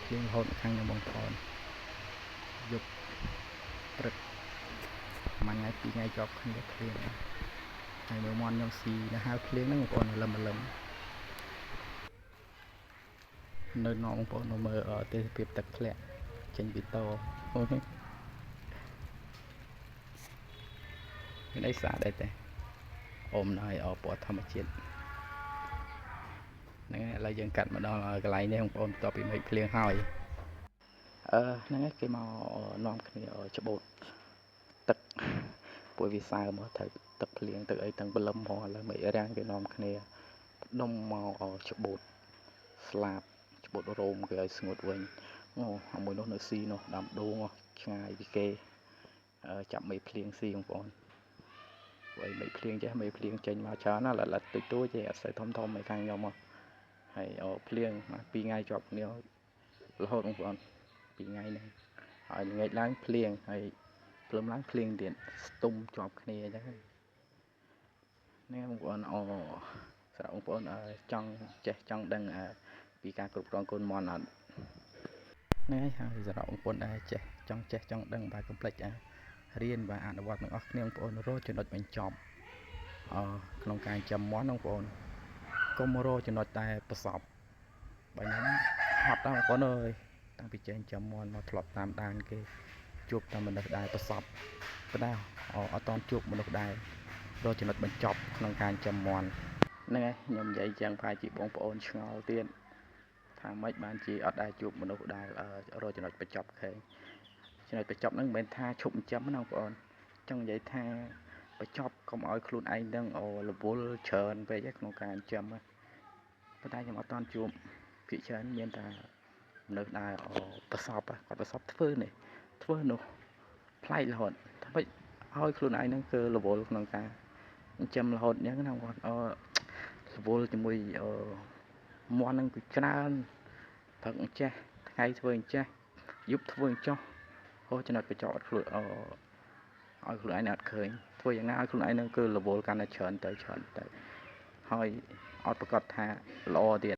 ភ្លៀងរហូតខាងខ្ញុំបងប្អូនយប់ព្រឹកមួយថ្ងៃពីរថ្ងៃជាប់គ្នាភ្លៀងហើយមើលមន់ខ្ញុំស៊ីនៅហៅភ្លៀងហ្នឹងបងប្អូនលឹមនៅនបងប្អូននៅមើលទេសភាពទឹកធ្លាក់ចេញពីតអូយមានអីស្អាតដែរទេអូមណយពណ៌ធម្មជាតិហ្នឹងហើយឥឡូវយើងកាត់មកដល់កន្លែងនេះបងប្អូនបន្ទាប់ពីមេឃភ្លៀងហើយហ្នឹងហើយគេមកនាំគ្នាច្បូតទឹកពួកវាសើមកទៅទឹកភ្លៀងទឹកអីទាំងបលឹមផងឥឡូវមេឃរាំងគេនាំគ្នាដុំមកច្បូតស្លាបច្បូតរោមគេឲ្យស្ងួតវិញអូមួយនោះនៅស៊ីនោះដាំដួងឆ្ងាយពីគេចាប់មេឃភ្លៀងស៊ីបងប្អូនព្រោះមេឃភ្លៀងចេះមេឃភ្លៀងចេញមកច្រើនណាស់លិតតិចតួចទេអត់សូវធំឯខាងខ្ញុំមកហើយភ្លៀង2ថ្ងៃជាប់គ្នារហូតបងប្អូន2ថ្ងៃហ្នឹងហើយល្ងាចឡើងភ្លៀងហើយព្រលឹមឡើងភ្លៀងទៀតស្ទុំជាប់គ្នាអញ្ចឹងហ្នឹងបងប្អូនសម្រាប់បងប្អូនចង់ចេះចង់ដឹងពីការគ្រប់គ្រងកូនមន់អត់ហ្នឹងហើយសម្រាប់បងប្អូនដែលចេះចង់ដឹងបាទកុំភ្លេចរៀនvàអនុវត្តទាំងអស់គ្នាបងប្អូនរកចំណុចបញ្ចប់ក្នុងការចាំមន់បងប្អូនកុំរកចំណុចតែប្រសពបើខ្ញុំហត់ដល់បងប្អូនអើយតាំងពីចេញចាំមន់មកធ្លាប់តាមដានគេជួបតែមនុស្សដែលប្រសពប៉ុន្តែអត់តជួបមនុស្សដែលរកចំណុចបញ្ចប់ក្នុងការចាំមន់ហ្នឹងហើយខ្ញុំនិយាយចឹងប្រហែលជាបងប្អូនឆ្ងល់ទៀតថាម៉េចបានជាអត់ដែលជួបមនុស្សដែលរកចំណុចបញ្ចប់ឃើញចំណុចបញ្ចប់ហ្នឹងមិនមែនថាឈប់ចិញ្ចឹមណាបងប្អូនចង់និយាយថាបញ្ចប់កុំឲ្យខ្លួនឯងនឹងរវល់ច្រើនពេកក្នុងការចិញ្ចឹមប៉ុន្តែខ្ញុំអត់តជួបភាគច្រើនមានតែមនុស្សដែលប្រសពគាត់ប្រសពធ្វើនេះធ្វើនោះប្លែករហូតថាម៉េចឲ្យខ្លួនឯងហ្នឹងគឺរវល់ក្នុងការចិញ្ចឹមរហូតអញ្ចឹងណាគាត់រវល់ជាមួយមន់ហ្នឹងគឺច្រើនព្រឹកអញ្ចេះថ្ងៃធ្វើអញ្ចេះយប់ធ្វើអញ្ចោះចំណុចបញ្ចប់អត់ខ្លួនឲ្យខ្លួនឯងអត់ឃើញធ្វើយ៉ាងណាឲ្យខ្លួនឯងនឹងគឺរវល់កាន់តែច្រើនទៅហើយអត់ប្រកាសថាល្អទៀត